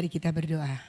Mari kita berdoa.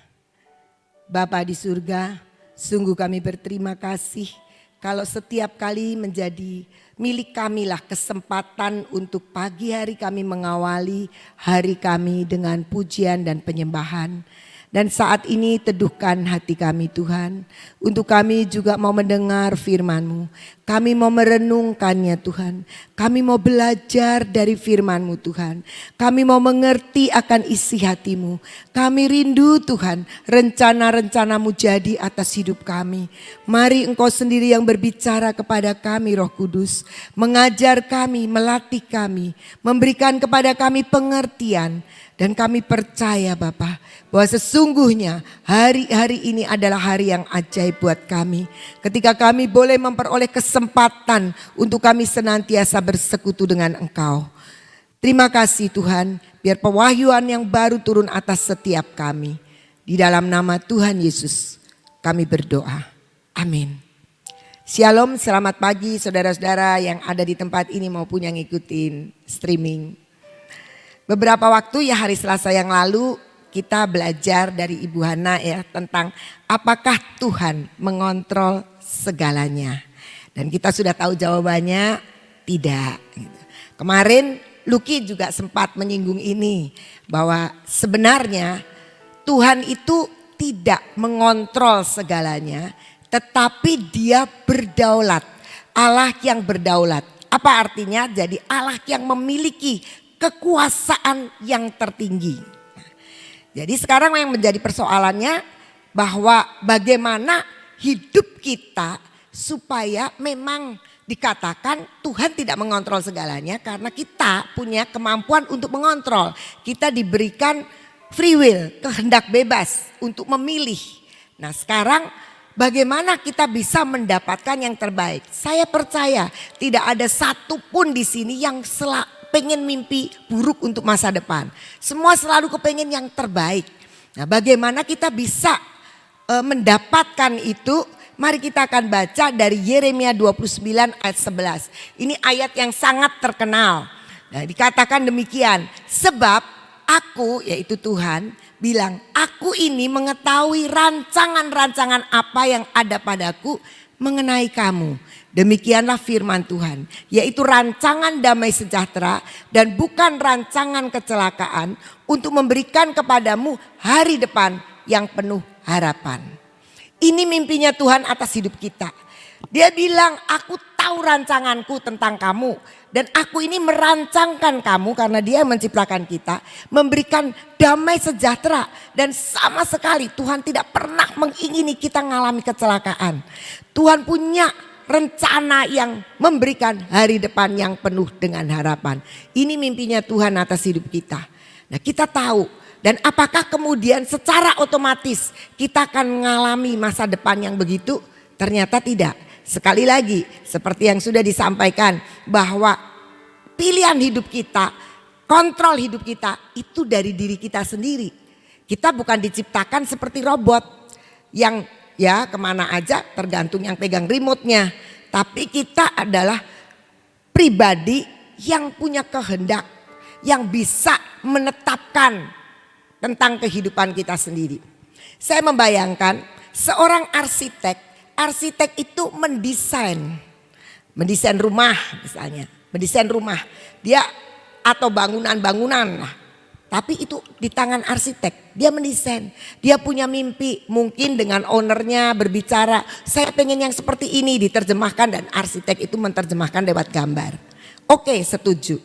Bapa di surga, sungguh kami berterima kasih kalau setiap kali menjadi milik kamilah kesempatan untuk pagi hari kami mengawali hari kami dengan pujian dan penyembahan. Dan saat ini teduhkan hati kami Tuhan, untuk kami juga mau mendengar firman-Mu. Kami mau merenungkannya Tuhan, kami mau belajar dari firman-Mu Tuhan. Kami mau mengerti akan isi hati-Mu. Kami rindu Tuhan, rencana-rencana-Mu jadi atas hidup kami. Mari Engkau sendiri yang berbicara kepada kami Roh Kudus, mengajar kami, melatih kami, memberikan kepada kami pengertian. Dan kami percaya Bapa bahwa sesungguhnya hari-hari ini adalah hari yang ajaib buat kami. Ketika kami boleh memperoleh kesempatan untuk kami senantiasa bersekutu dengan Engkau. Terima kasih Tuhan, biar pewahyuan yang baru turun atas setiap kami. Di dalam nama Tuhan Yesus kami berdoa. Amin. Shalom, selamat pagi saudara-saudara yang ada di tempat ini maupun yang ngikutin streaming. Beberapa waktu ya hari Selasa yang lalu kita belajar dari Ibu Hana ya tentang apakah Tuhan mengontrol segalanya. Dan kita sudah tahu jawabannya tidak. Kemarin Lucky juga sempat menyinggung ini bahwa sebenarnya Tuhan itu tidak mengontrol segalanya tetapi Dia berdaulat. Allah yang berdaulat. Apa artinya? Jadi Allah yang memiliki kekuasaan yang tertinggi. Jadi sekarang yang menjadi persoalannya bahwa bagaimana hidup kita supaya memang dikatakan Tuhan tidak mengontrol segalanya karena kita punya kemampuan untuk mengontrol. Kita diberikan free will, kehendak bebas untuk memilih. Nah sekarang bagaimana kita bisa mendapatkan yang terbaik? Saya percaya tidak ada satupun di sini yang pengen mimpi buruk untuk masa depan. Semua selalu kepengen yang terbaik. Nah bagaimana kita bisa mendapatkan itu? Mari kita akan baca dari Yeremia 29 ayat 11. Ini ayat yang sangat terkenal. Nah, dikatakan demikian. Sebab aku yaitu Tuhan bilang aku ini mengetahui rancangan-rancangan apa yang ada padaku mengenai kamu. Demikianlah firman Tuhan, yaitu rancangan damai sejahtera dan bukan rancangan kecelakaan untuk memberikan kepadamu hari depan yang penuh harapan. Ini mimpinya Tuhan atas hidup kita. Dia bilang aku tahu rancanganku tentang kamu dan aku ini merancangkan kamu karena Dia menciptakan kita, memberikan damai sejahtera dan sama sekali Tuhan tidak pernah mengingini kita mengalami kecelakaan. Tuhan punya rencana yang memberikan hari depan yang penuh dengan harapan. Ini mimpinya Tuhan atas hidup kita. Nah kita tahu dan apakah kemudian secara otomatis kita akan mengalami masa depan yang begitu? Ternyata tidak. Sekali lagi seperti yang sudah disampaikan bahwa pilihan hidup kita, kontrol hidup kita itu dari diri kita sendiri. Kita bukan diciptakan seperti robot yang ya kemana aja tergantung yang pegang remote-nya. Tapi kita adalah pribadi yang punya kehendak. Yang bisa menetapkan tentang kehidupan kita sendiri. Saya membayangkan seorang arsitek. Arsitek itu mendesain rumah misalnya. Mendesain rumah. Dia atau bangunan-bangunan lah. Tapi itu di tangan arsitek, dia mendesain, dia punya mimpi, mungkin dengan ownernya berbicara, saya pengen yang seperti ini diterjemahkan dan arsitek itu menerjemahkan lewat gambar. Oke, setuju.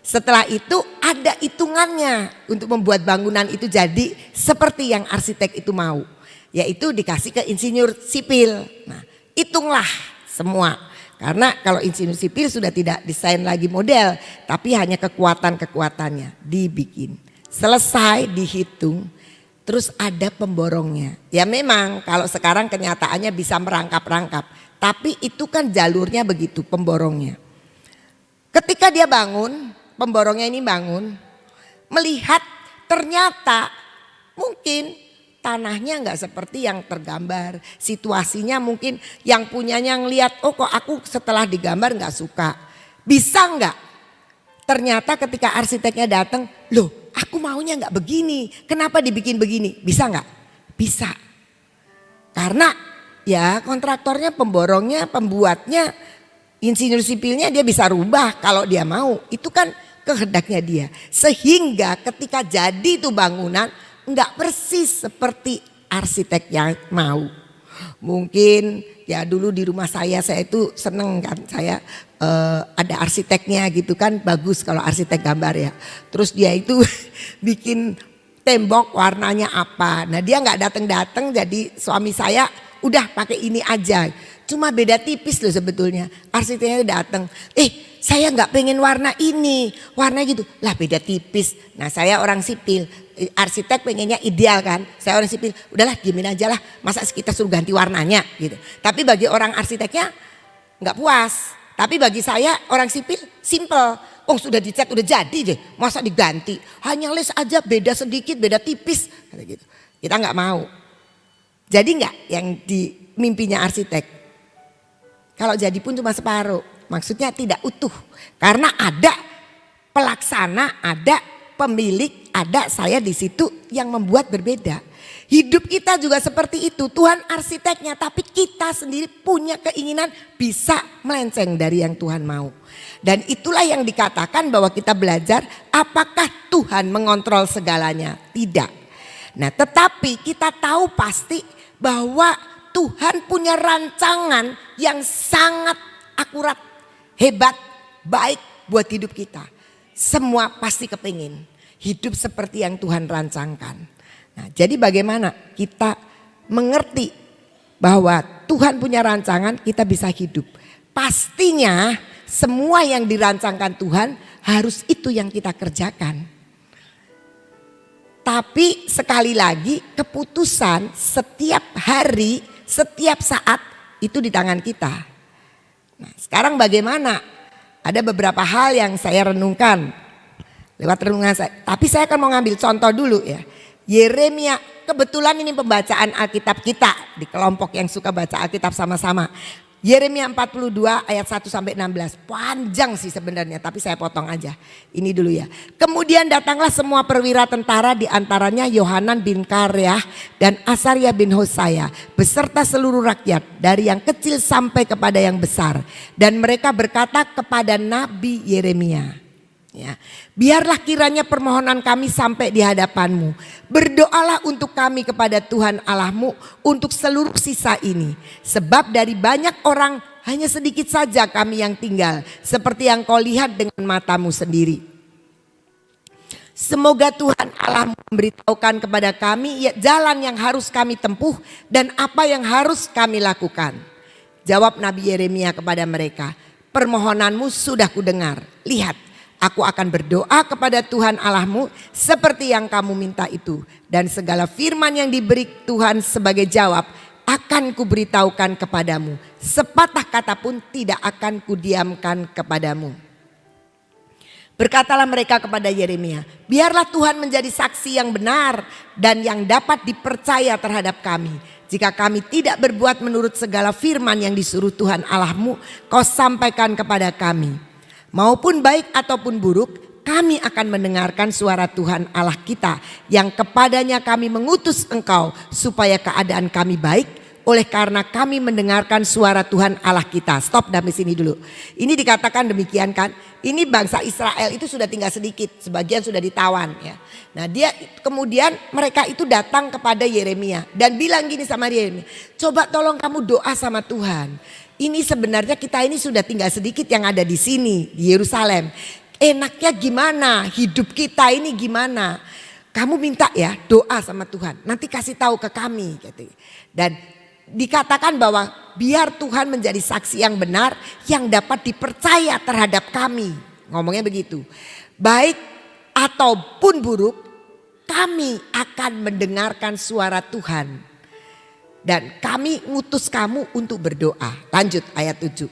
Setelah itu ada hitungannya untuk membuat bangunan itu jadi seperti yang arsitek itu mau. Yaitu dikasih ke insinyur sipil, nah hitunglah semua. Karena kalau insinyur sipil sudah tidak desain lagi model, tapi hanya kekuatan-kekuatannya dibikin. Selesai dihitung, terus ada pemborongnya. Ya memang kalau sekarang kenyataannya bisa merangkap-rangkap. Tapi itu kan jalurnya begitu pemborongnya. Ketika dia bangun, pemborongnya ini bangun. Melihat ternyata mungkin tanahnya nggak seperti yang tergambar. Situasinya mungkin yang punyanya ngelihat, oh kok aku setelah digambar nggak suka. Bisa nggak? Ternyata ketika arsiteknya datang, loh Aku maunya nggak begini. Kenapa dibikin begini? Bisa nggak? Bisa. Karena ya kontraktornya, pemborongnya, pembuatnya, insinyur sipilnya dia bisa rubah kalau dia mau. Itu kan kehendaknya dia. Sehingga ketika jadi itu bangunan nggak persis seperti arsitek yang mau. Mungkin ya dulu di rumah saya itu seneng kan, saya ada arsiteknya gitu kan, bagus kalau arsitek gambar ya. Terus dia itu bikin tembok warnanya apa. Nah dia nggak datang-datang, jadi suami saya udah pakai ini aja. Cuma beda tipis loh sebetulnya. Arsiteknya datang, saya nggak pengen warna ini, warna gitu. Lah beda tipis. Nah saya orang sipil, arsitek pengennya ideal kan. Saya orang sipil, udahlah diemin aja lah. Masa kita suruh ganti warnanya gitu. Tapi bagi orang arsiteknya nggak puas. Tapi bagi saya orang sipil simple. Oh sudah dicat udah jadi deh, masa diganti. Hanya les aja beda sedikit, beda tipis. Gitu. Kita nggak mau. Jadi nggak yang di mimpinya arsitek. Kalau jadi pun cuma separuh. Maksudnya tidak utuh. Karena ada pelaksana, ada pemilik, ada saya di situ yang membuat berbeda. Hidup kita juga seperti itu. Tuhan arsiteknya, tapi kita sendiri punya keinginan bisa melenceng dari yang Tuhan mau. Dan itulah yang dikatakan bahwa kita belajar apakah Tuhan mengontrol segalanya? Tidak. Nah tetapi kita tahu pasti bahwa Tuhan punya rancangan yang sangat akurat, hebat, baik buat hidup kita. Semua pasti kepingin hidup seperti yang Tuhan rancangkan. Nah, jadi bagaimana kita mengerti bahwa Tuhan punya rancangan, kita bisa hidup. Pastinya semua yang dirancangkan Tuhan harus itu yang kita kerjakan. Tapi sekali lagi keputusan setiap hari, setiap saat itu di tangan kita. Nah, sekarang bagaimana? Ada beberapa hal yang saya renungkan lewat renungan saya. Tapi saya akan mau ngambil contoh dulu ya. Yeremia, kebetulan ini pembacaan Alkitab kita di kelompok yang suka baca Alkitab sama-sama. Yeremia 42 ayat 1 sampai 16. Panjang sih sebenarnya, tapi saya potong aja. Ini dulu ya. Kemudian datanglah semua perwira tentara, di antaranya Yohanan bin Kareah dan Asaria bin Hosaya beserta seluruh rakyat dari yang kecil sampai kepada yang besar, dan mereka berkata kepada Nabi Yeremia, ya, biarlah kiranya permohonan kami sampai di hadapanmu. Berdoalah untuk kami kepada Tuhan Allahmu untuk seluruh sisa ini. Sebab dari banyak orang hanya sedikit saja kami yang tinggal, seperti yang kau lihat dengan matamu sendiri. Semoga Tuhan Allah memberitahukan kepada kami jalan yang harus kami tempuh dan apa yang harus kami lakukan. Jawab Nabi Yeremia kepada mereka, permohonanmu sudah kudengar. Lihat, aku akan berdoa kepada Tuhan Allahmu seperti yang kamu minta itu. Dan segala firman yang diberi Tuhan sebagai jawab akan kuberitahukan kepadamu. Sepatah kata pun tidak akan kudiamkan kepadamu. Berkatalah mereka kepada Yeremia, biarlah Tuhan menjadi saksi yang benar dan yang dapat dipercaya terhadap kami. Jika kami tidak berbuat menurut segala firman yang disuruh Tuhan Allahmu, kau sampaikan kepada kami. Maupun baik ataupun buruk, kami akan mendengarkan suara Tuhan Allah kita yang kepadanya kami mengutus engkau supaya keadaan kami baik oleh karena kami mendengarkan suara Tuhan Allah kita. Stop sampai sini dulu. Ini dikatakan demikian kan. Ini bangsa Israel itu sudah tinggal sedikit, sebagian sudah ditawan ya. Nah dia kemudian mereka itu datang kepada Yeremia dan bilang gini sama Yeremia, coba tolong kamu doa sama Tuhan. Ini sebenarnya kita ini sudah tinggal sedikit yang ada di sini di Yerusalem. Enaknya gimana? Hidup kita ini gimana? Kamu minta ya doa sama Tuhan. Nanti kasih tahu ke kami. Gitu. Dan dikatakan bahwa biar Tuhan menjadi saksi yang benar yang dapat dipercaya terhadap kami. Ngomongnya begitu. Baik ataupun buruk, kami akan mendengarkan suara Tuhan. Dan kami ngutus kamu untuk berdoa. Lanjut ayat 7.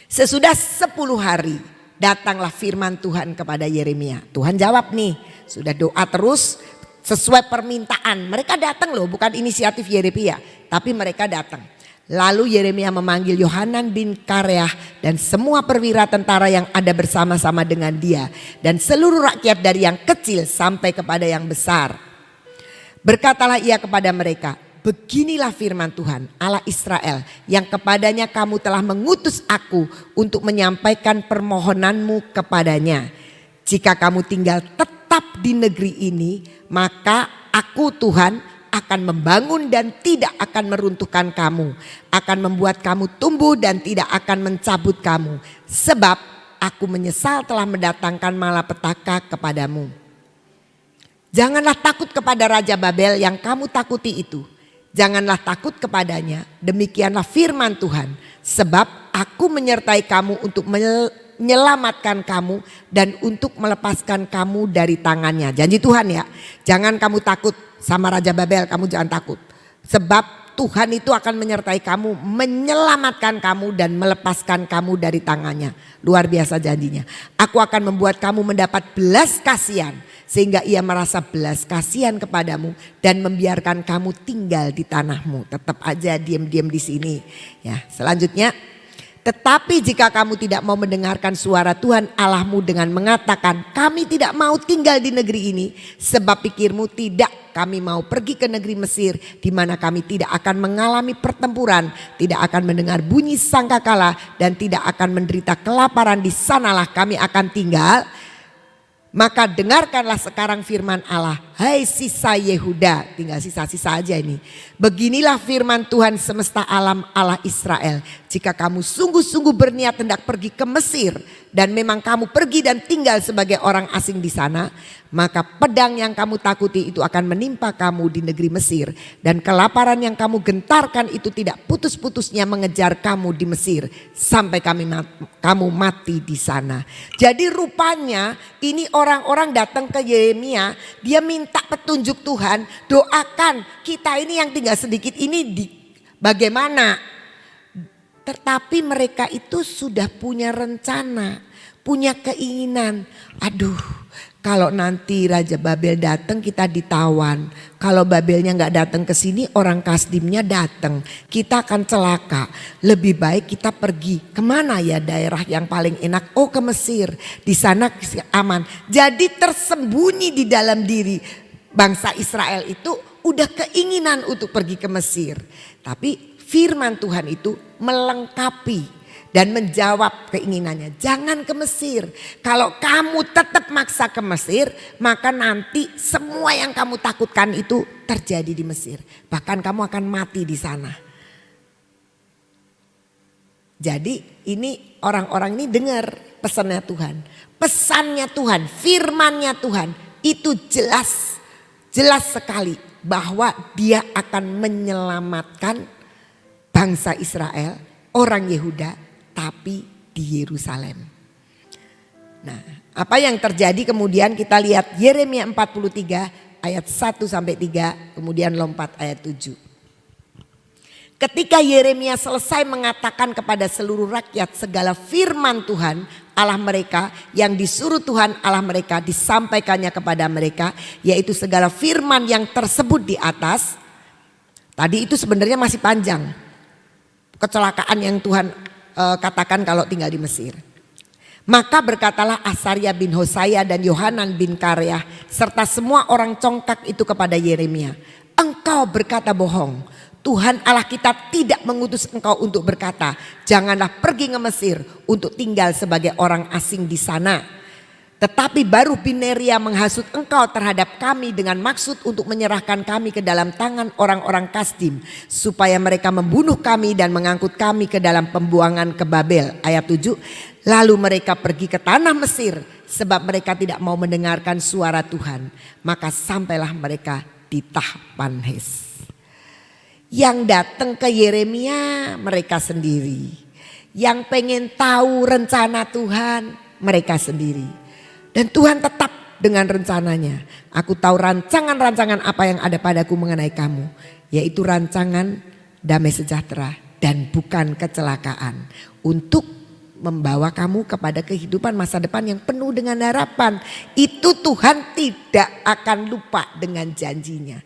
Sesudah 10 hari datanglah firman Tuhan kepada Yeremia. Tuhan jawab nih, sudah doa terus sesuai permintaan. Mereka datang loh, bukan inisiatif Yeremia, tapi mereka datang. Lalu Yeremia memanggil Yohanan bin Kareah dan semua perwira tentara yang ada bersama-sama dengan dia. Dan seluruh rakyat dari yang kecil sampai kepada yang besar. Berkatalah ia kepada mereka, beginilah firman Tuhan Allah Israel yang kepadanya kamu telah mengutus aku untuk menyampaikan permohonanmu kepadanya. Jika kamu tinggal tetap di negeri ini, maka aku Tuhan akan membangun dan tidak akan meruntuhkan kamu. Akan membuat kamu tumbuh dan tidak akan mencabut kamu. Sebab aku menyesal telah mendatangkan malapetaka kepadamu. Janganlah takut kepada Raja Babel yang kamu takuti itu. Janganlah takut kepadanya, demikianlah firman Tuhan. Sebab aku menyertai kamu untuk menyelamatkan kamu dan untuk melepaskan kamu dari tangannya. Janji Tuhan ya, jangan kamu takut sama Raja Babel, kamu jangan takut. Sebab Tuhan itu akan menyertai kamu, menyelamatkan kamu dan melepaskan kamu dari tangannya. Luar biasa janjinya. Aku akan membuat kamu mendapat belas kasihan sehingga ia merasa belas kasihan kepadamu dan membiarkan kamu tinggal di tanahmu. Tetap aja diam-diam di sini. Ya, selanjutnya. Tetapi jika kamu tidak mau mendengarkan suara Tuhan Allahmu dengan mengatakan kami tidak mau tinggal di negeri ini. Sebab pikirmu tidak kami mau pergi ke negeri Mesir di mana kami tidak akan mengalami pertempuran. Tidak akan mendengar bunyi sangkakala dan tidak akan menderita kelaparan, di sanalah kami akan tinggal. Maka dengarkanlah sekarang firman Allah, hai sisa Yehuda, tinggal sisa-sisa aja ini. Beginilah firman Tuhan semesta alam Allah Israel. Jika kamu sungguh-sungguh berniat hendak pergi ke Mesir dan memang kamu pergi dan tinggal sebagai orang asing di sana, maka pedang yang kamu takuti itu akan menimpa kamu di negeri Mesir. Dan kelaparan yang kamu gentarkan itu tidak putus-putusnya mengejar kamu di Mesir sampai kamu mati di sana. Jadi rupanya ini orang-orang datang ke Yeremia, dia minta petunjuk Tuhan, doakan kita ini yang tinggal sedikit ini bagaimana. Tetapi mereka itu sudah punya rencana, punya keinginan. Aduh, kalau nanti Raja Babel datang kita ditawan. Kalau Babelnya nggak datang ke sini, orang Kasdimnya datang. Kita akan celaka. Lebih baik kita pergi. Kemana ya daerah yang paling enak? Oh, ke Mesir. Di sana aman. Jadi tersembunyi di dalam diri bangsa Israel itu udah keinginan untuk pergi ke Mesir. Tapi firman Tuhan itu melengkapi dan menjawab keinginannya. Jangan ke Mesir. Kalau kamu tetap maksa ke Mesir, maka nanti semua yang kamu takutkan itu terjadi di Mesir. Bahkan kamu akan mati di sana. Jadi ini orang-orang ini dengar pesannya Tuhan. Pesannya Tuhan, firmannya Tuhan itu jelas sekali bahwa dia akan menyelamatkan bangsa Israel, orang Yehuda, tapi di Yerusalem. Nah, apa yang terjadi kemudian kita lihat Yeremia 43 ayat 1 sampai 3, kemudian lompat ayat 7. Ketika Yeremia selesai mengatakan kepada seluruh rakyat segala firman Tuhan Allah mereka yang disuruh Tuhan Allah mereka disampaikannya kepada mereka, yaitu segala firman yang tersebut di atas. Tadi itu sebenarnya masih panjang. Kecelakaan yang Tuhan katakan kalau tinggal di Mesir. Maka berkatalah Asaria bin Hosaya dan Yohanan bin Kareah serta semua orang congkak itu kepada Yeremia, engkau berkata bohong. Tuhan Allah kita tidak mengutus engkau untuk berkata, janganlah pergi ke Mesir untuk tinggal sebagai orang asing di sana. Tetapi baru Bineria menghasut engkau terhadap kami dengan maksud untuk menyerahkan kami ke dalam tangan orang-orang Kasdim, supaya mereka membunuh kami dan mengangkut kami ke dalam pembuangan ke Babel. Ayat 7. Lalu mereka pergi ke tanah Mesir sebab mereka tidak mau mendengarkan suara Tuhan. Maka sampailah mereka di Tahpanhes. Yang datang ke Yeremia mereka sendiri. Yang pengen tahu rencana Tuhan mereka sendiri. Dan Tuhan tetap dengan rencananya. Aku tahu rancangan-rancangan apa yang ada padaku mengenai kamu. Yaitu rancangan damai sejahtera dan bukan kecelakaan. Untuk membawa kamu kepada kehidupan masa depan yang penuh dengan harapan. Itu Tuhan tidak akan lupa dengan janjinya.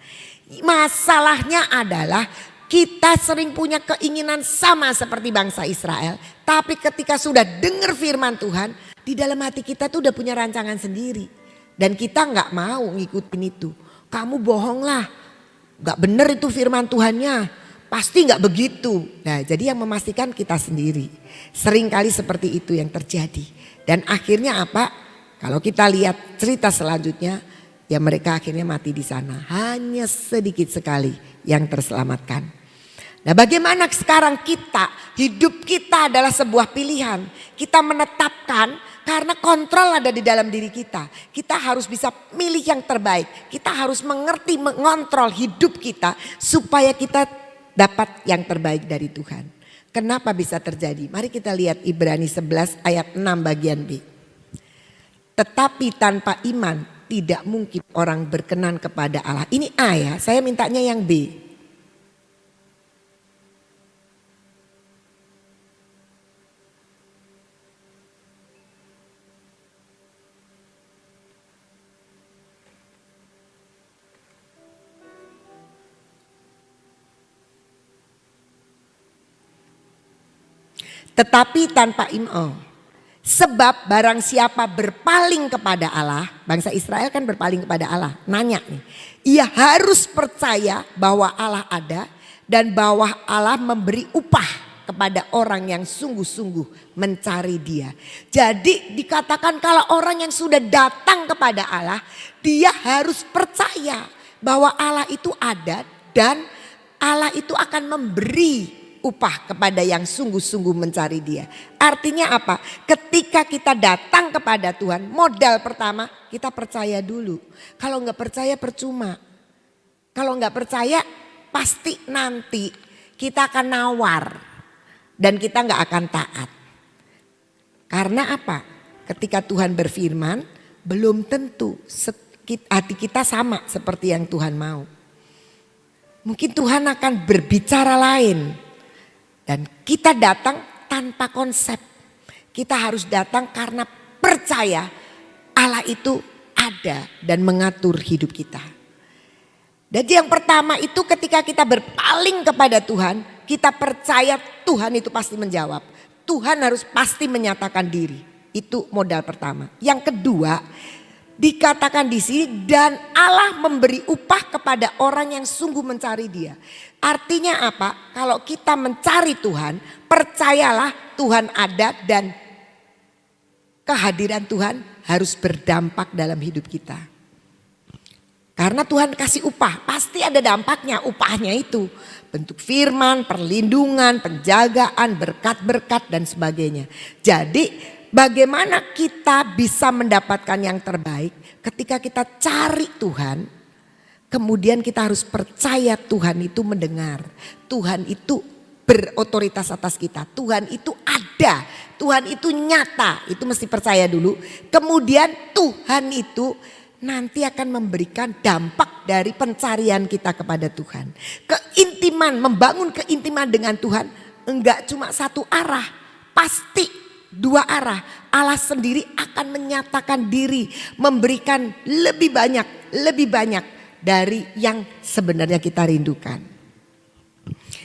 Masalahnya adalah Kita sering punya keinginan sama seperti bangsa Israel. Tapi ketika sudah dengar firman Tuhan, di dalam hati kita tuh udah punya rancangan sendiri. Dan kita gak mau ngikutin itu. Kamu bohong lah, gak bener itu firman Tuhannya. Pasti gak begitu. Nah, jadi yang memastikan kita sendiri. Seringkali seperti itu yang terjadi. Dan akhirnya apa? Kalau kita lihat cerita selanjutnya, ya mereka akhirnya mati di sana. Hanya sedikit sekali yang terselamatkan. Nah, bagaimana sekarang kita, hidup kita adalah sebuah pilihan. Kita menetapkan karena kontrol ada di dalam diri kita. Kita harus bisa milih yang terbaik. Kita harus mengerti, mengontrol hidup kita supaya kita dapat yang terbaik dari Tuhan. Kenapa bisa terjadi? Mari kita lihat Ibrani 11 ayat 6 bagian B. Tetapi tanpa iman tidak mungkin orang berkenan kepada Allah. Ini A ya, saya mintanya yang B. Tetapi tanpa iman. Sebab barang siapa berpaling kepada Allah. Bangsa Israel kan berpaling kepada Allah. Nanya nih. Ia harus percaya bahwa Allah ada. Dan bahwa Allah memberi upah kepada orang yang sungguh-sungguh mencari dia. Jadi dikatakan kalau orang yang sudah datang kepada Allah. Dia harus percaya bahwa Allah itu ada. Dan Allah itu akan memberi upah kepada yang sungguh-sungguh mencari dia. Artinya apa? Ketika kita datang kepada Tuhan, modal pertama kita percaya dulu. Kalau nggak percaya percuma. Kalau nggak percaya pasti nanti kita akan nawar dan kita nggak akan taat. Karena apa? Ketika Tuhan berfirman, belum tentu hati kita sama seperti yang Tuhan mau. Mungkin Tuhan akan berbicara lain. Dan kita datang tanpa konsep. Kita harus datang karena percaya Allah itu ada dan mengatur hidup kita. Jadi yang pertama itu ketika kita berpaling kepada Tuhan, kita percaya Tuhan itu pasti menjawab. Tuhan harus pasti menyatakan diri. Itu modal pertama. Yang kedua, dikatakan di sini dan Allah memberi upah kepada orang yang sungguh mencari dia. Artinya apa? Kalau kita mencari Tuhan, percayalah Tuhan ada dan kehadiran Tuhan harus berdampak dalam hidup kita. Karena Tuhan kasih upah, pasti ada dampaknya, upahnya itu. Bentuk firman, perlindungan, penjagaan, berkat-berkat dan sebagainya. Jadi bagaimana kita bisa mendapatkan yang terbaik ketika kita cari Tuhan, kemudian kita harus percaya Tuhan itu mendengar. Tuhan itu berotoritas atas kita. Tuhan itu ada, Tuhan itu nyata, itu mesti percaya dulu. Kemudian Tuhan itu nanti akan memberikan dampak dari pencarian kita kepada Tuhan. Keintiman, membangun keintiman dengan Tuhan enggak cuma satu arah, pasti dua arah. Allah sendiri akan menyatakan diri, memberikan lebih banyak dari yang sebenarnya kita rindukan.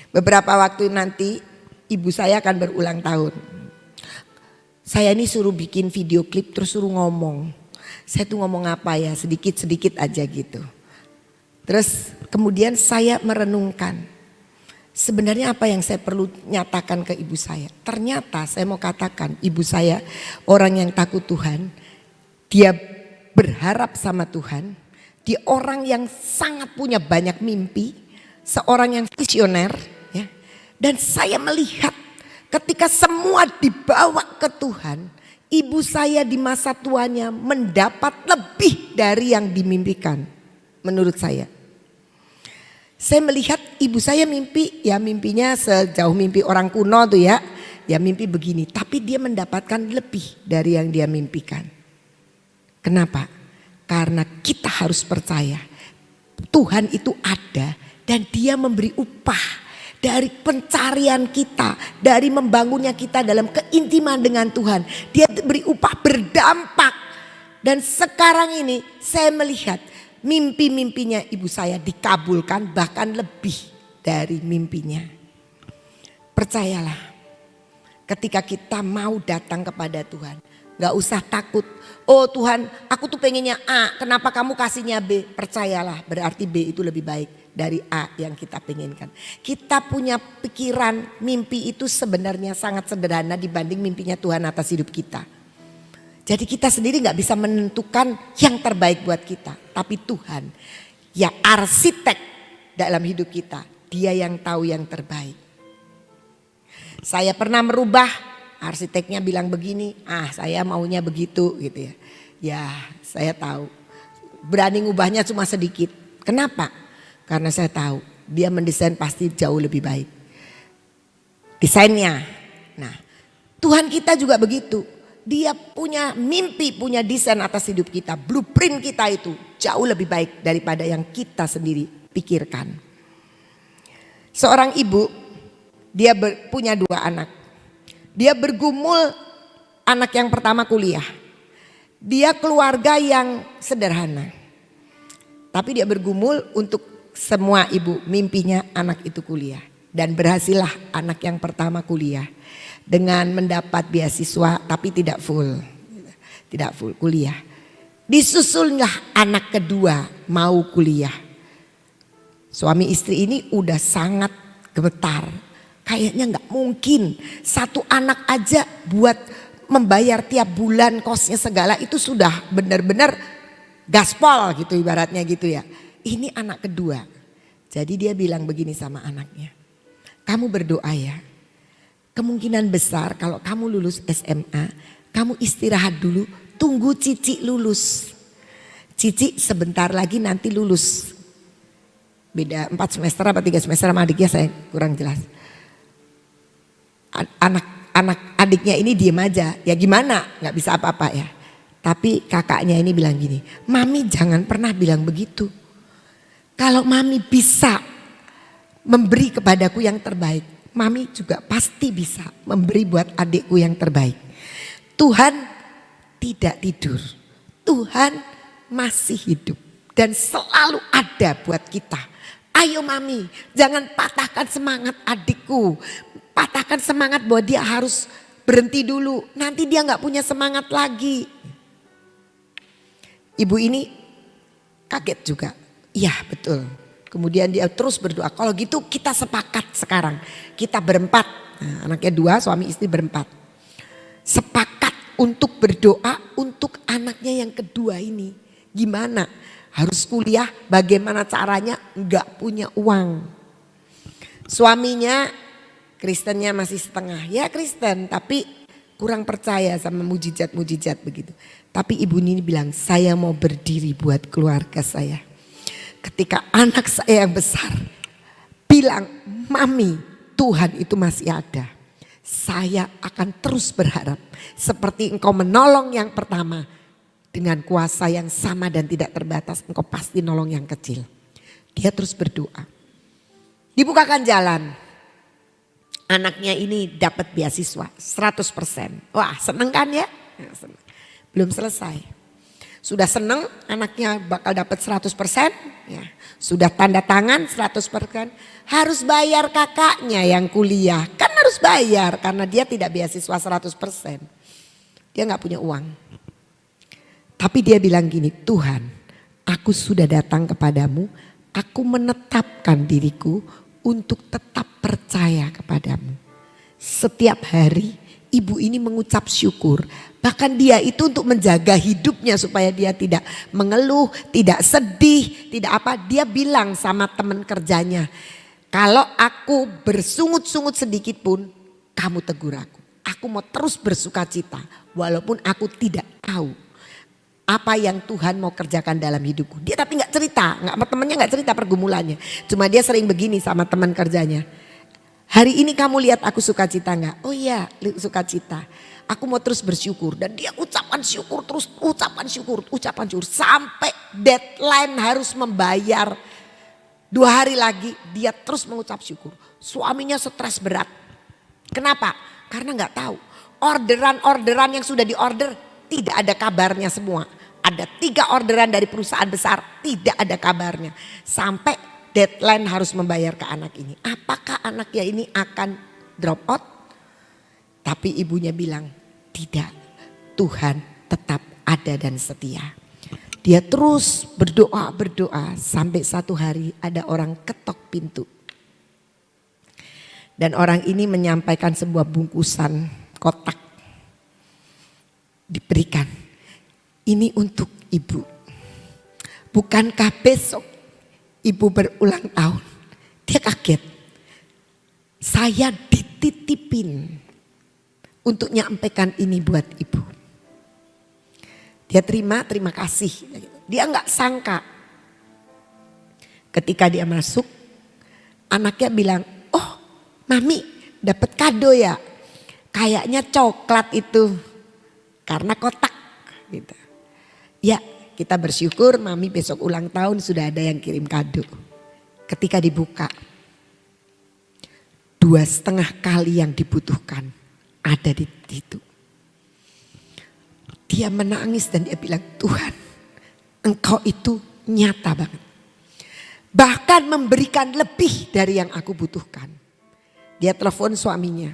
Beberapa waktu nanti ibu saya akan berulang tahun. Saya ini suruh bikin video klip terus suruh ngomong. Saya tuh ngomong apa ya, sedikit-sedikit aja gitu. Terus kemudian saya merenungkan. Sebenarnya apa yang saya perlu nyatakan ke ibu saya. Ternyata saya mau katakan ibu saya orang yang takut Tuhan. Dia berharap sama Tuhan. Dia orang yang sangat punya banyak mimpi. Seorang yang visioner. Ya. Dan saya melihat ketika semua dibawa ke Tuhan. Ibu saya di masa tuanya mendapat lebih dari yang dimimpikan. Menurut saya. Saya melihat ibu saya mimpi, ya mimpinya sejauh mimpi orang kuno tuh ya. Ya mimpi begini, tapi dia mendapatkan lebih dari yang dia mimpikan. Kenapa? Karena kita harus percaya Tuhan itu ada dan dia memberi upah. Dari pencarian kita, dari membangunnya kita dalam keintiman dengan Tuhan. Dia beri upah berdampak. Dan sekarang ini saya melihat mimpi-mimpinya ibu saya dikabulkan bahkan lebih dari mimpinya. Percayalah, ketika kita mau datang kepada Tuhan, gak usah takut. Oh Tuhan, aku tuh pengennya A, kenapa kamu kasihnya B? Percayalah, berarti B itu lebih baik dari A yang kita penginkan. Kita punya pikiran, mimpi itu sebenarnya sangat sederhana dibanding mimpinya Tuhan atas hidup kita. Jadi kita sendiri gak bisa menentukan yang terbaik buat kita. Tapi Tuhan, ya arsitek dalam hidup kita, Dia yang tahu yang terbaik. Saya pernah merubah, arsiteknya bilang begini, saya maunya begitu gitu ya. Ya saya tahu, berani ngubahnya cuma sedikit. Kenapa? Karena saya tahu dia mendesain pasti jauh lebih baik desainnya. Nah Tuhan kita juga begitu. Dia punya mimpi, punya desain atas hidup kita. Blueprint kita itu jauh lebih baik daripada yang kita sendiri pikirkan. Seorang ibu, dia punya 2 anak. Dia bergumul, anak yang pertama kuliah. Dia keluarga yang sederhana. Tapi dia bergumul untuk semua ibu, mimpinya anak itu kuliah. Dan berhasillah anak yang pertama kuliah. Dengan mendapat beasiswa tapi tidak full. Tidak full kuliah. Disusullah anak kedua mau kuliah. Suami istri ini udah sangat gemetar. Kayaknya gak mungkin 1 anak aja buat membayar tiap bulan kosnya segala itu sudah benar-benar gaspol gitu ibaratnya gitu ya. Ini anak kedua. Jadi dia bilang begini sama anaknya. Kamu berdoa ya. Kemungkinan besar kalau kamu lulus SMA, kamu istirahat dulu, tunggu Cici lulus. Cici sebentar lagi nanti lulus. Beda 4 semester apa 3 semester sama adiknya, saya kurang jelas. Anak adiknya ini diem aja, ya gimana, gak bisa apa-apa ya. Tapi kakaknya ini bilang gini, Mami jangan pernah bilang begitu. Kalau Mami bisa memberi kepadaku yang terbaik, Mami juga pasti bisa memberi buat adikku yang terbaik. Tuhan tidak tidur, Tuhan masih hidup dan selalu ada buat kita. Ayo Mami, jangan patahkan semangat adikku. Patahkan semangat bahwa dia harus berhenti dulu. Nanti dia gak punya semangat lagi. Ibu ini kaget juga. Iya betul. Kemudian dia terus berdoa. Kalau gitu kita sepakat sekarang. Kita berempat. Nah, anaknya 2, suami istri berempat. Sepakat untuk berdoa untuk anaknya yang kedua ini. Gimana? Harus kuliah, bagaimana caranya? Gak punya uang. Suaminya Kristennya masih setengah, ya Kristen tapi kurang percaya sama mujizat-mujizat begitu. Tapi ibu ini bilang, saya mau berdiri buat keluarga saya. Ketika anak saya yang besar bilang, Mami Tuhan itu masih ada. Saya akan terus berharap seperti engkau menolong yang pertama. Dengan kuasa yang sama dan tidak terbatas, engkau pasti nolong yang kecil. Dia terus berdoa. Dibukakan jalan. Anaknya ini dapat beasiswa 100%. Wah seneng kan ya? Belum selesai. Sudah seneng anaknya bakal dapat 100%. Ya. Sudah tanda tangan 100%. Harus bayar kakaknya yang kuliah. Kan harus bayar karena dia tidak beasiswa 100%. Dia gak punya uang. Tapi dia bilang gini, Tuhan aku sudah datang kepadamu. Aku menetapkan diriku untuk tetap percaya kepadamu. Setiap hari ibu ini mengucap syukur. Bahkan dia itu untuk menjaga hidupnya supaya dia tidak mengeluh, tidak sedih, tidak apa. Dia bilang sama teman kerjanya, kalau aku bersungut-sungut sedikit pun kamu tegur aku. Aku mau terus bersuka cita walaupun aku tidak tahu apa yang Tuhan mau kerjakan dalam hidupku. Dia tapi gak cerita, temennya gak cerita pergumulannya. Cuma dia sering begini sama teman kerjanya. Hari ini kamu lihat aku sukacita gak? Oh iya sukacita. Aku mau terus bersyukur. Dan dia ucapan syukur terus, ucapan syukur. Sampai deadline harus membayar. 2 hari lagi dia terus mengucap syukur. Suaminya stres berat. Kenapa? Karena gak tahu. Orderan-orderan yang sudah diorder tidak ada kabarnya semua. Ada 3 orderan dari perusahaan besar, tidak ada kabarnya. Sampai deadline harus membayar ke anak ini. Apakah anaknya ini akan drop out? Tapi ibunya bilang, tidak, Tuhan tetap ada dan setia. Dia terus berdoa sampai satu hari ada orang ketok pintu. Dan orang ini menyampaikan sebuah bungkusan kotak. Diberikan, ini untuk ibu. Bukankah besok ibu berulang tahun? Dia kaget. Saya dititipin untuk nyampaikan ini buat ibu. Dia terima kasih. Dia nggak sangka. Ketika dia masuk, anaknya bilang, oh mami dapat kado ya. Kayaknya coklat itu. Karena kotak. Gitu. Ya kita bersyukur mami besok ulang tahun sudah ada yang kirim kado. Ketika dibuka, 2,5 kali yang dibutuhkan ada di situ. Dia menangis dan dia bilang, Tuhan Engkau itu nyata banget. Bahkan memberikan lebih dari yang aku butuhkan. Dia telepon suaminya.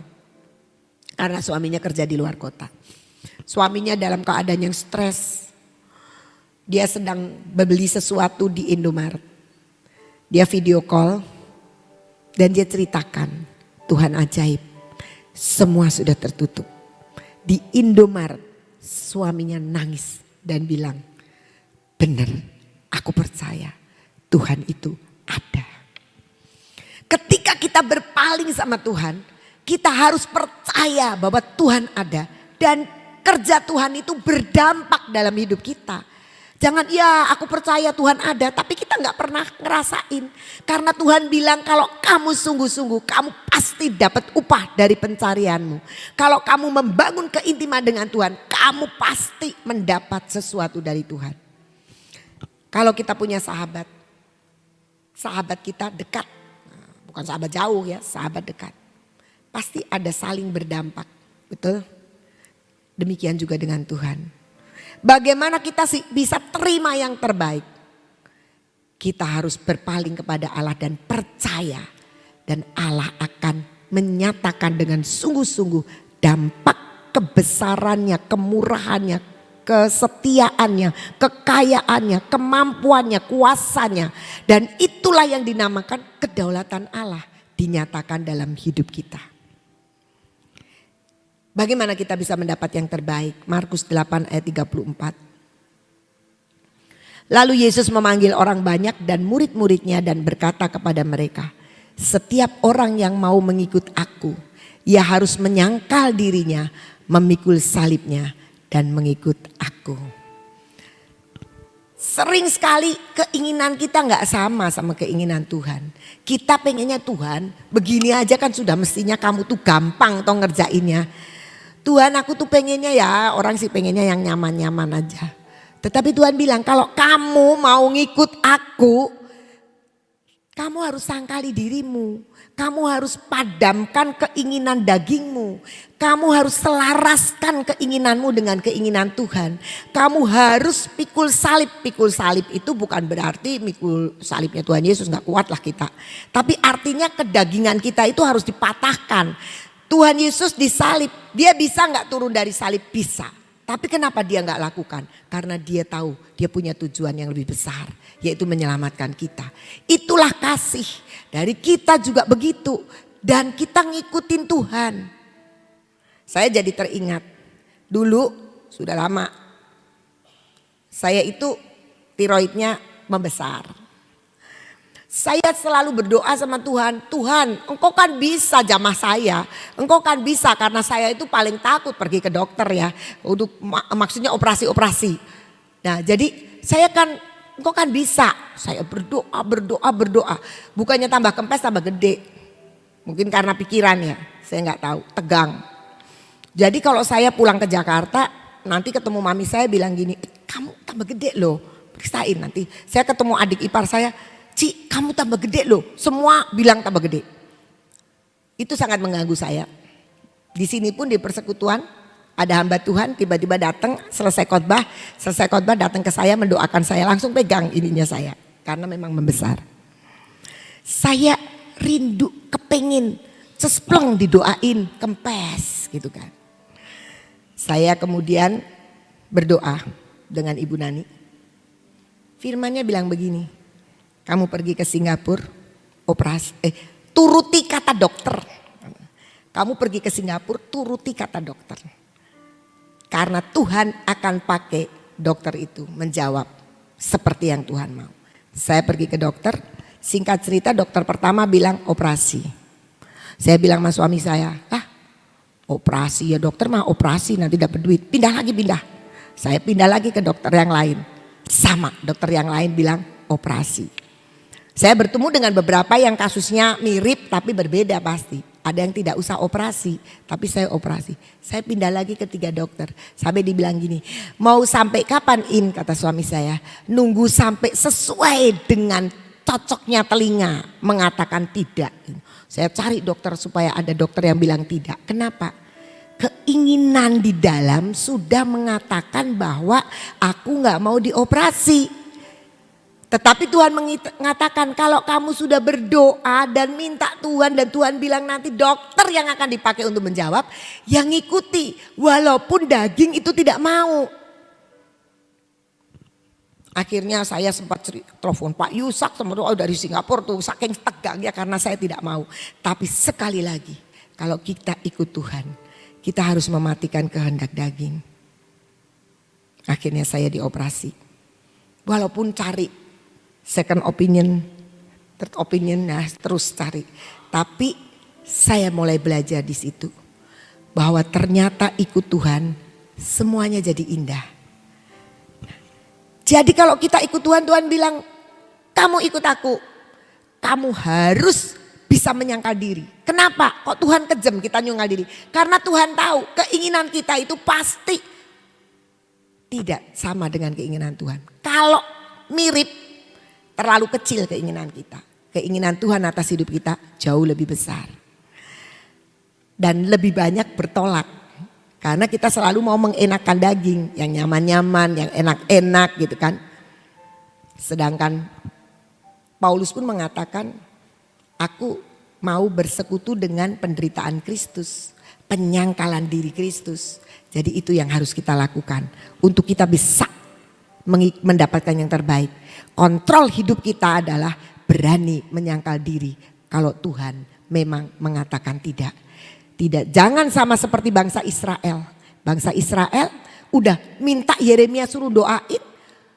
Karena suaminya kerja di luar kota. Suaminya dalam keadaan yang stres. Dia sedang membeli sesuatu di Indomaret. Dia video call. Dan dia ceritakan, Tuhan ajaib. Semua sudah tertutup. Di Indomaret suaminya nangis dan bilang, benar aku percaya Tuhan itu ada. Ketika kita berpaling sama Tuhan, kita harus percaya bahwa Tuhan ada. Dan kerja Tuhan itu berdampak dalam hidup kita. Jangan ya aku percaya Tuhan ada tapi kita gak pernah ngerasain. Karena Tuhan bilang kalau kamu sungguh-sungguh kamu pasti dapat upah dari pencarianmu. Kalau kamu membangun keintiman dengan Tuhan kamu pasti mendapat sesuatu dari Tuhan. Kalau kita punya sahabat kita dekat. Bukan sahabat jauh ya, sahabat dekat. Pasti ada saling berdampak, betul? Demikian juga dengan Tuhan. Bagaimana kita bisa terima yang terbaik? Kita harus berpaling kepada Allah dan percaya. Dan Allah akan menyatakan dengan sungguh-sungguh dampak kebesarannya, kemurahannya, kesetiaannya, kekayaannya, kemampuannya, kuasanya. Dan itulah yang dinamakan kedaulatan Allah dinyatakan dalam hidup kita. Bagaimana kita bisa mendapat yang terbaik? Markus 8 ayat 34. Lalu Yesus memanggil orang banyak dan murid-muridnya dan berkata kepada mereka, setiap orang yang mau mengikut aku, ia harus menyangkal dirinya, memikul salibnya dan mengikut aku. Sering sekali keinginan kita gak sama keinginan Tuhan. Kita pengennya Tuhan begini aja kan sudah mestinya kamu tuh gampang toh ngerjainnya. Tuhan aku tuh pengennya ya, orang sih pengennya yang nyaman-nyaman aja. Tetapi Tuhan bilang kalau kamu mau ngikut aku, kamu harus sangkali dirimu. Kamu harus padamkan keinginan dagingmu. Kamu harus selaraskan keinginanmu dengan keinginan Tuhan. Kamu harus pikul salib. Pikul salib itu bukan berarti pikul salibnya Tuhan Yesus gak kuat lah kita. Tapi artinya kedagingan kita itu harus dipatahkan. Tuhan Yesus disalib, dia bisa gak turun dari salib? Bisa. Tapi kenapa dia gak lakukan? Karena dia tahu dia punya tujuan yang lebih besar. Yaitu menyelamatkan kita. Itulah kasih. Dari kita juga begitu. Dan kita ngikutin Tuhan. Saya jadi teringat. Dulu sudah lama. Saya itu tiroidnya membesar. Saya selalu berdoa sama Tuhan, Tuhan engkau kan bisa jamah saya, engkau kan bisa karena saya itu paling takut pergi ke dokter ya, untuk maksudnya operasi-operasi. Nah jadi saya kan, engkau kan bisa, saya berdoa, bukannya tambah kempes tambah gede, mungkin karena pikiran ya, saya nggak tahu, tegang. Jadi kalau saya pulang ke Jakarta, nanti ketemu mami saya bilang gini, kamu tambah gede loh, periksain nanti. Saya ketemu adik ipar saya, Ci, kamu tambah gede loh. Semua bilang tambah gede. Itu sangat mengganggu saya. Di sini pun di persekutuan ada hamba Tuhan tiba-tiba datang selesai khotbah datang ke saya mendoakan saya langsung pegang ininya saya karena memang membesar. Saya rindu, kepengin, cespleng didoain, kempes gitu kan. Saya kemudian berdoa dengan Ibu Nani. Firmannya bilang begini, kamu pergi ke Singapura, turuti kata dokter. Kamu pergi ke Singapura, turuti kata dokter. Karena Tuhan akan pakai dokter itu menjawab seperti yang Tuhan mau. Saya pergi ke dokter, singkat cerita dokter pertama bilang operasi. Saya bilang sama suami saya, operasi ya dokter mah operasi nanti dapat duit. Pindah lagi pindah. Saya pindah lagi ke dokter yang lain. Sama dokter yang lain bilang operasi. Saya bertemu dengan beberapa yang kasusnya mirip tapi berbeda pasti. Ada yang tidak usah operasi tapi saya operasi. Saya pindah lagi ke 3 dokter. Sampai dibilang gini, mau sampai kapan In, kata suami saya. Nunggu sampai sesuai dengan cocoknya telinga mengatakan tidak. Saya cari dokter supaya ada dokter yang bilang tidak. Kenapa? Keinginan di dalam sudah mengatakan bahwa aku gak mau dioperasi. Tetapi Tuhan mengatakan kalau kamu sudah berdoa dan minta Tuhan dan Tuhan bilang nanti dokter yang akan dipakai untuk menjawab, yang ngikuti walaupun daging itu tidak mau. Akhirnya saya sempat telepon Pak Yusak sama doa dari Singapura tuh saking tegangnya karena saya tidak mau. Tapi sekali lagi kalau kita ikut Tuhan, kita harus mematikan kehendak daging. Akhirnya saya dioperasi. Walaupun cari second opinion, third opinion, nah terus cari. Tapi saya mulai belajar di situ. Bahwa ternyata ikut Tuhan semuanya jadi indah. Jadi kalau kita ikut Tuhan, Tuhan bilang kamu ikut aku. Kamu harus bisa menyangkal diri. Kenapa? Kok Tuhan kejam kita nyangkal diri? Karena Tuhan tahu keinginan kita itu pasti tidak sama dengan keinginan Tuhan. Kalau mirip, terlalu kecil keinginan kita. Keinginan Tuhan atas hidup kita jauh lebih besar. Dan lebih banyak bertolak. Karena kita selalu mau mengenakkan daging. Yang nyaman-nyaman, yang enak-enak gitu kan. Sedangkan Paulus pun mengatakan, aku mau bersekutu dengan penderitaan Kristus. Penyangkalan diri Kristus. Jadi itu yang harus kita lakukan. Untuk kita bisa mendapatkan yang terbaik. Kontrol hidup kita adalah berani menyangkal diri kalau Tuhan memang mengatakan tidak. Tidak, jangan sama seperti bangsa Israel. Bangsa Israel udah minta Yeremia suruh doain.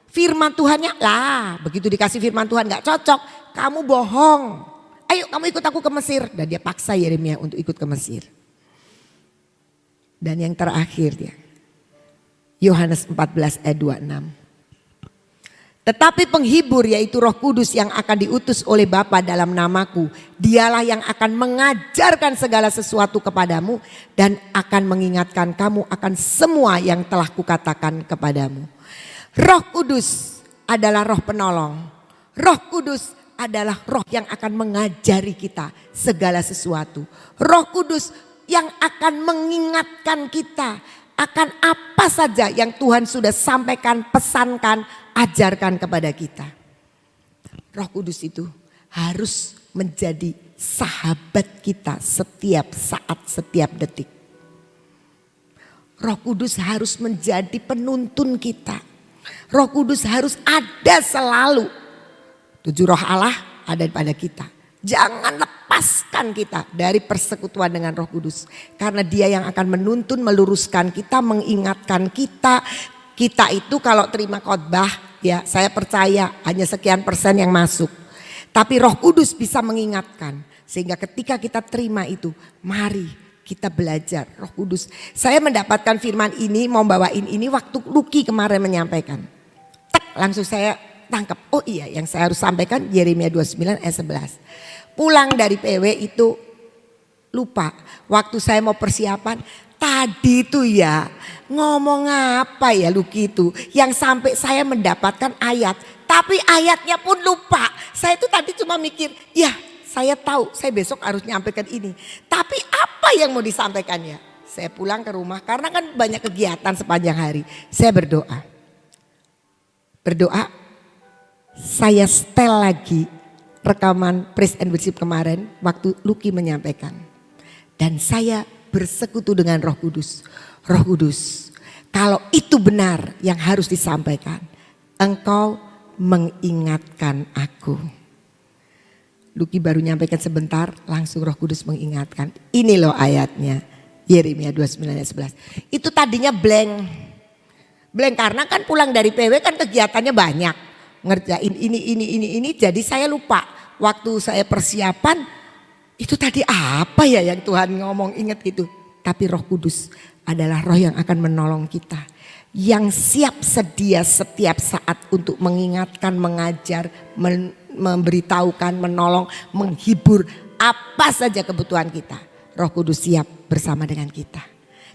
Firman Tuhannya lah, begitu dikasih firman Tuhan gak cocok. Kamu bohong, ayo kamu ikut aku ke Mesir. Dan dia paksa Yeremia untuk ikut ke Mesir. Dan yang terakhir dia, Yohanes 14 ayat 26. Tetapi penghibur yaitu Roh Kudus yang akan diutus oleh Bapa dalam namaku. Dialah yang akan mengajarkan segala sesuatu kepadamu dan akan mengingatkan kamu akan semua yang telah kukatakan kepadamu. Roh Kudus adalah roh penolong. Roh Kudus adalah roh yang akan mengajari kita segala sesuatu. Roh Kudus yang akan mengingatkan kita akan apa saja yang Tuhan sudah sampaikan, pesankan, ajarkan kepada kita. Roh Kudus itu harus menjadi sahabat kita setiap saat, setiap detik. Roh Kudus harus menjadi penuntun kita. Roh Kudus harus ada selalu. 7 roh Allah ada pada kita. Jangan lepaskan kita dari persekutuan dengan Roh Kudus. Karena dia yang akan menuntun, meluruskan kita, mengingatkan kita. Kita itu kalau terima khotbah, ya saya percaya hanya sekian persen yang masuk. Tapi Roh Kudus bisa mengingatkan. Sehingga ketika kita terima itu, mari kita belajar Roh Kudus. Saya mendapatkan firman ini, mau bawain ini waktu Lucky kemarin menyampaikan. Langsung saya tangkap, oh iya yang saya harus sampaikan Yeremia 29 ayat 11. Pulang dari PW itu lupa. Waktu saya mau persiapan, tadi tuh ya ngomong apa ya Lucky itu. Yang sampai saya mendapatkan ayat. Tapi ayatnya pun lupa. Saya itu tadi cuma mikir, ya saya tahu saya besok harus nyampaikan ini. Tapi apa yang mau disampaikannya? Saya pulang ke rumah karena kan banyak kegiatan sepanjang hari. Saya berdoa. Berdoa, saya setel lagi rekaman praise and worship kemarin waktu Lucky menyampaikan. Dan saya bersekutu dengan Roh Kudus. Roh Kudus, kalau itu benar yang harus disampaikan, Engkau mengingatkan aku. Lucky baru nyampaikan sebentar, langsung Roh Kudus mengingatkan. Ini loh ayatnya, Yeremia 29 ayat 11. Itu tadinya blank. Blank karena kan pulang dari PW kan kegiatannya banyak. Ngerjain ini. Jadi saya lupa. Waktu saya persiapan, itu tadi apa ya yang Tuhan ngomong, ingat gitu. Tapi Roh Kudus adalah roh yang akan menolong kita. Yang siap sedia setiap saat untuk mengingatkan, mengajar, memberitahukan, menolong, menghibur apa saja kebutuhan kita. Roh Kudus siap bersama dengan kita.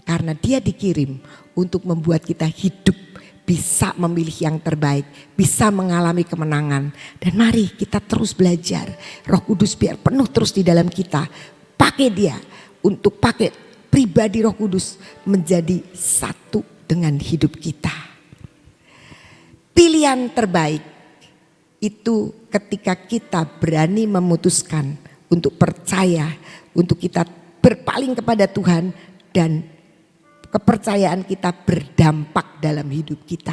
Karena dia dikirim untuk membuat kita hidup, bisa memilih yang terbaik, bisa mengalami kemenangan. Dan mari kita terus belajar. Roh Kudus biar penuh terus di dalam kita. Pakai dia untuk pakai pribadi Roh Kudus menjadi satu dengan hidup kita. Pilihan terbaik itu ketika kita berani memutuskan untuk percaya, untuk kita berpaling kepada Tuhan dan kepercayaan kita berdampak dalam hidup kita.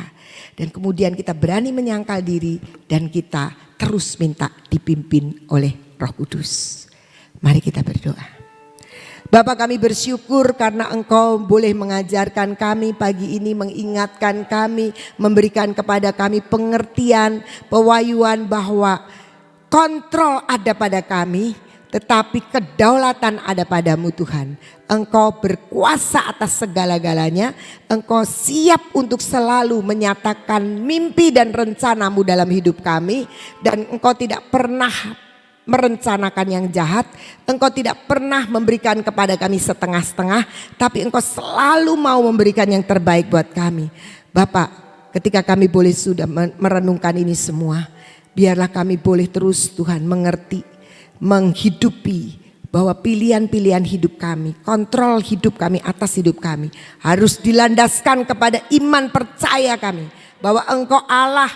Dan kemudian kita berani menyangkal diri dan kita terus minta dipimpin oleh Roh Kudus. Mari kita berdoa. Bapa, kami bersyukur karena Engkau boleh mengajarkan kami pagi ini, mengingatkan kami, memberikan kepada kami pengertian, pewahyuan bahwa kontrol ada pada kami, tetapi kedaulatan ada padamu Tuhan. Engkau berkuasa atas segala-galanya. Engkau siap untuk selalu menyatakan mimpi dan rencanamu dalam hidup kami. Dan Engkau tidak pernah merencanakan yang jahat. Engkau tidak pernah memberikan kepada kami setengah-setengah, tapi Engkau selalu mau memberikan yang terbaik buat kami. Bapak, ketika kami boleh sudah merenungkan ini semua, biarlah kami boleh terus Tuhan mengerti, menghidupi bahwa pilihan-pilihan hidup kami, kontrol hidup kami atas hidup kami harus dilandaskan kepada iman percaya kami bahwa Engkau Allah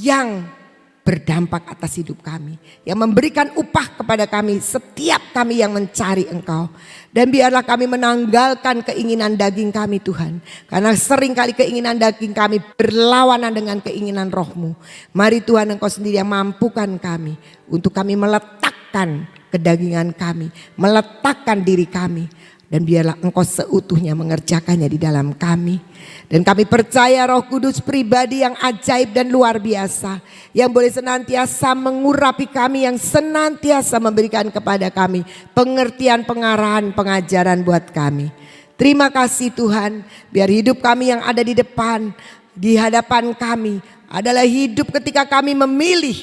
yang berdampak atas hidup kami, yang memberikan upah kepada kami setiap kami yang mencari Engkau. Dan biarlah kami menanggalkan keinginan daging kami Tuhan, karena seringkali keinginan daging kami berlawanan dengan keinginan Roh-Mu. Mari Tuhan, Engkau sendiri yang mampukan kami untuk kami meletakkan kedagingan kami, meletakkan diri kami. Dan biarlah Engkau seutuhnya mengerjakannya di dalam kami. Dan kami percaya Roh Kudus pribadi yang ajaib dan luar biasa, yang boleh senantiasa mengurapi kami, yang senantiasa memberikan kepada kami pengertian, pengarahan, pengajaran buat kami. Terima kasih Tuhan, biar hidup kami yang ada di depan, di hadapan kami adalah hidup ketika kami memilih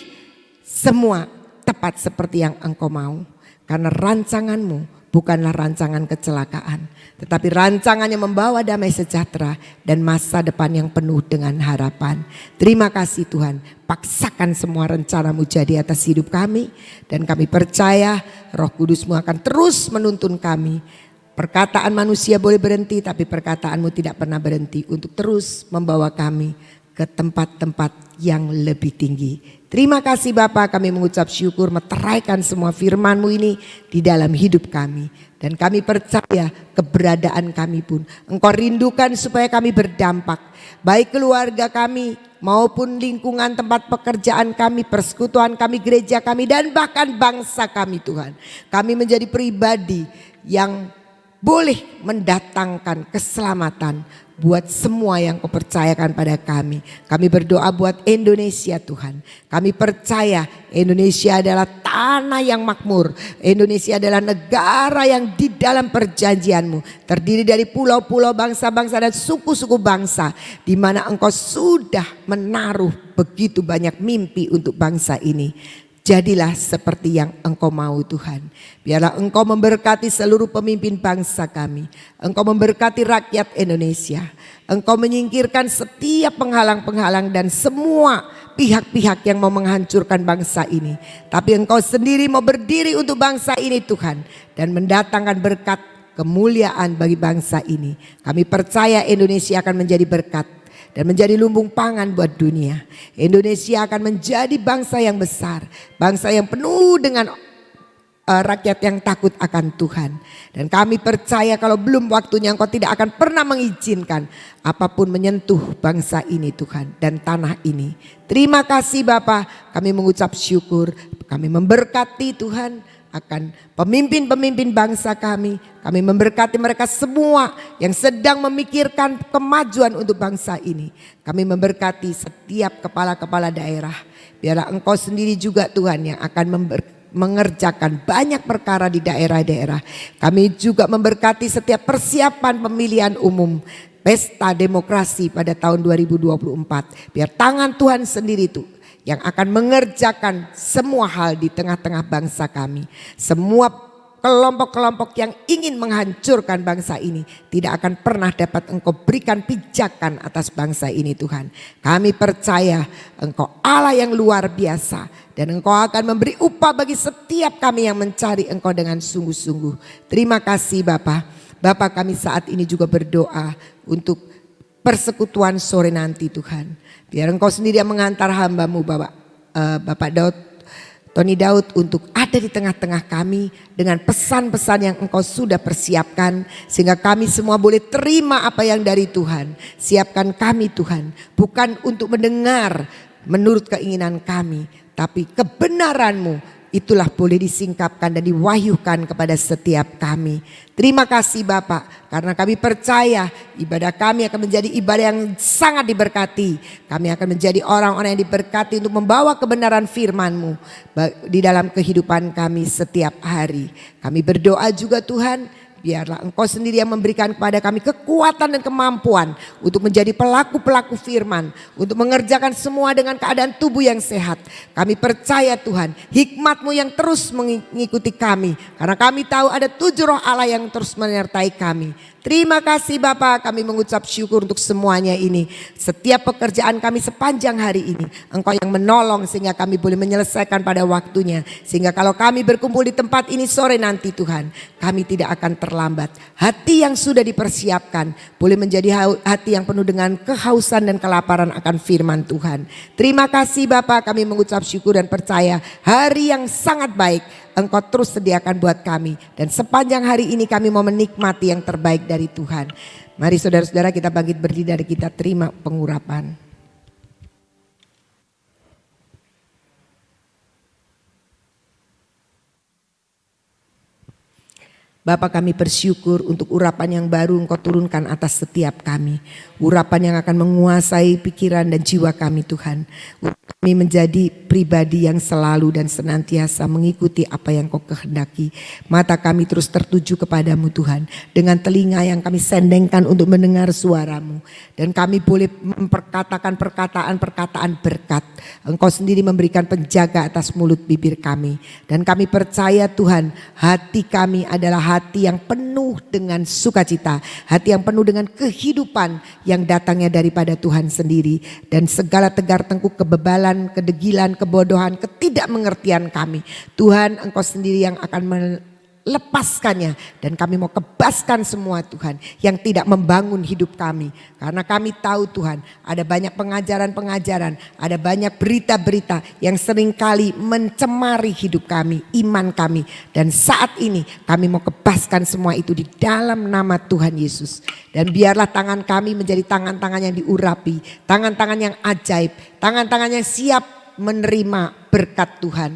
semua tepat seperti yang Engkau mau. Karena rancangan-Mu bukanlah rancangan kecelakaan, tetapi rancangannya membawa damai sejahtera dan masa depan yang penuh dengan harapan. Terima kasih Tuhan, paksakan semua rencana-Mu jadi atas hidup kami. Dan kami percaya Roh Kudus-Mu akan terus menuntun kami. Perkataan manusia boleh berhenti, tapi perkataan-Mu tidak pernah berhenti untuk terus membawa kami ke tempat-tempat yang lebih tinggi. Terima kasih Bapa, kami mengucap syukur meteraikan semua firman-Mu ini di dalam hidup kami. Dan kami percaya keberadaan kami pun Engkau rindukan supaya kami berdampak. Baik keluarga kami maupun lingkungan tempat pekerjaan kami, persekutuan kami, gereja kami, dan bahkan bangsa kami Tuhan. Kami menjadi pribadi yang boleh mendatangkan keselamatan buat semua yang Kau percayakan pada kami. Kami berdoa buat Indonesia Tuhan. Kami percaya Indonesia adalah tanah yang makmur. Indonesia adalah negara yang di dalam perjanjian-Mu, terdiri dari pulau-pulau, bangsa-bangsa dan suku-suku bangsa, di mana Engkau sudah menaruh begitu banyak mimpi untuk bangsa ini. Jadilah seperti yang Engkau mau Tuhan. Biarlah Engkau memberkati seluruh pemimpin bangsa kami. Engkau memberkati rakyat Indonesia. Engkau menyingkirkan setiap penghalang-penghalang dan semua pihak-pihak yang mau menghancurkan bangsa ini. Tapi Engkau sendiri mau berdiri untuk bangsa ini Tuhan, dan mendatangkan berkat kemuliaan bagi bangsa ini. Kami percaya Indonesia akan menjadi berkat. dan menjadi lumbung pangan buat dunia. Indonesia akan menjadi bangsa yang besar, bangsa yang penuh dengan rakyat yang takut akan Tuhan. Dan kami percaya kalau belum waktunya Engkau tidak akan pernah mengizinkan apapun menyentuh bangsa ini Tuhan dan tanah ini. Terima kasih Bapa, kami mengucap syukur, kami memberkati Tuhan akan pemimpin-pemimpin bangsa kami. Kami memberkati mereka semua yang sedang memikirkan kemajuan untuk bangsa ini. Kami memberkati setiap kepala-kepala daerah. Biarlah Engkau sendiri juga Tuhan yang akan mengerjakan banyak perkara di daerah-daerah. Kami juga memberkati setiap persiapan pemilihan umum, pesta demokrasi pada tahun 2024. Biar tangan Tuhan sendiri itu yang akan mengerjakan semua hal di tengah-tengah bangsa kami. Semua kelompok-kelompok yang ingin menghancurkan bangsa ini tidak akan pernah dapat Engkau berikan pijakan atas bangsa ini Tuhan. Kami percaya Engkau Allah yang luar biasa dan Engkau akan memberi upah bagi setiap kami yang mencari Engkau dengan sungguh-sungguh. Terima kasih Bapa. Bapa, kami saat ini juga berdoa untuk persekutuan sore nanti Tuhan. Biar Engkau sendiri yang mengantar hamba-Mu Bapak Tony Daud untuk ada di tengah-tengah kami dengan pesan-pesan yang Engkau sudah persiapkan. Sehingga kami semua boleh terima apa yang dari Tuhan. Siapkan kami Tuhan, bukan untuk mendengar menurut keinginan kami, tapi kebenaran-Mu itulah boleh disingkapkan dan diwahyukan kepada setiap kami. Terima kasih Bapak, karena kami percaya ibadah kami akan menjadi ibadah yang sangat diberkati. Kami akan menjadi orang-orang yang diberkati untuk membawa kebenaran firman-Mu di dalam kehidupan kami setiap hari. Kami berdoa juga Tuhan, biarlah Engkau sendiri yang memberikan kepada kami kekuatan dan kemampuan untuk menjadi pelaku-pelaku firman. Untuk mengerjakan semua dengan keadaan tubuh yang sehat. Kami percaya Tuhan, hikmat-Mu yang terus mengikuti kami. Karena kami tahu ada 7 roh Allah yang terus menyertai kami. Terima kasih Bapa, kami mengucap syukur untuk semuanya ini. Setiap pekerjaan kami sepanjang hari ini Engkau yang menolong sehingga kami boleh menyelesaikan pada waktunya. Sehingga kalau kami berkumpul di tempat ini sore nanti Tuhan, kami tidak akan terlambat. Hati yang sudah dipersiapkan boleh menjadi hati yang penuh dengan kehausan dan kelaparan akan firman Tuhan. Terima kasih Bapa, kami mengucap syukur dan percaya hari yang sangat baik Engkau terus sediakan buat kami. Dan sepanjang hari ini kami mau menikmati yang terbaik dari Tuhan. Mari saudara-saudara kita bangkit berdiri dan kita terima pengurapan. Bapa, kami bersyukur untuk urapan yang baru Engkau turunkan atas setiap kami. Urapan yang akan menguasai pikiran dan jiwa kami Tuhan. Kami menjadi pribadi yang selalu dan senantiasa mengikuti apa yang Kau kehendaki. Mata kami terus tertuju kepadamu Tuhan. Dengan telinga yang kami sendengkan untuk mendengar suara-Mu. Dan kami boleh memperkatakan perkataan-perkataan berkat. Engkau sendiri memberikan penjaga atas mulut bibir kami. Dan kami percaya Tuhan, hati kami adalah hati yang penuh dengan sukacita. Hati yang penuh dengan kehidupan yang datangnya daripada Tuhan sendiri. Dan segala tegar tengkuk kebebalan, kedegilan, kebodohan, ketidakmengertian kami, Tuhan Engkau sendiri yang akan melepaskannya. Dan kami mau kebaskan semua Tuhan yang tidak membangun hidup kami. Karena kami tahu Tuhan ada banyak pengajaran-pengajaran, ada banyak berita-berita yang seringkali mencemari hidup kami, iman kami. Dan saat ini kami mau kebaskan semua itu di dalam nama Tuhan Yesus. Dan biarlah tangan kami menjadi tangan-tangan yang diurapi, tangan-tangan yang ajaib, tangan-tangan yang siap menerima berkat Tuhan,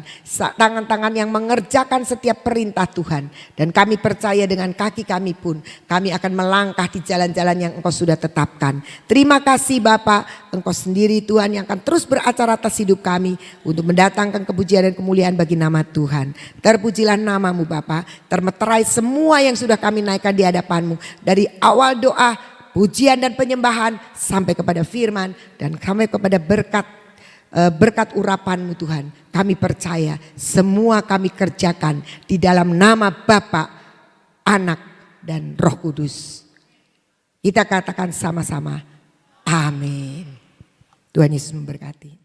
tangan-tangan yang mengerjakan setiap perintah Tuhan. Dan kami percaya dengan kaki kami pun kami akan melangkah di jalan-jalan yang Engkau sudah tetapkan. Terima kasih Bapa, Engkau sendiri Tuhan yang akan terus beracara atas hidup kami untuk mendatangkan kepujian dan kemuliaan bagi nama Tuhan. Terpujilah nama-Mu Bapa, termeterai semua yang sudah kami naikkan di hadapan-Mu. Dari awal doa, pujian dan penyembahan sampai kepada firman dan sampai kepada berkat urapan-Mu Tuhan. Kami percaya semua kami kerjakan di dalam nama Bapa, Anak dan Roh Kudus. Kita katakan sama-sama, amin. Tuhan Yesus memberkati.